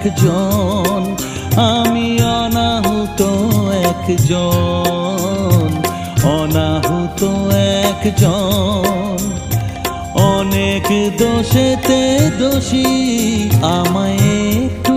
একজন, আমি অনাহুত একজন, অনাহুত একজন। অনেক দোষেতে দোষী, আমায় একটু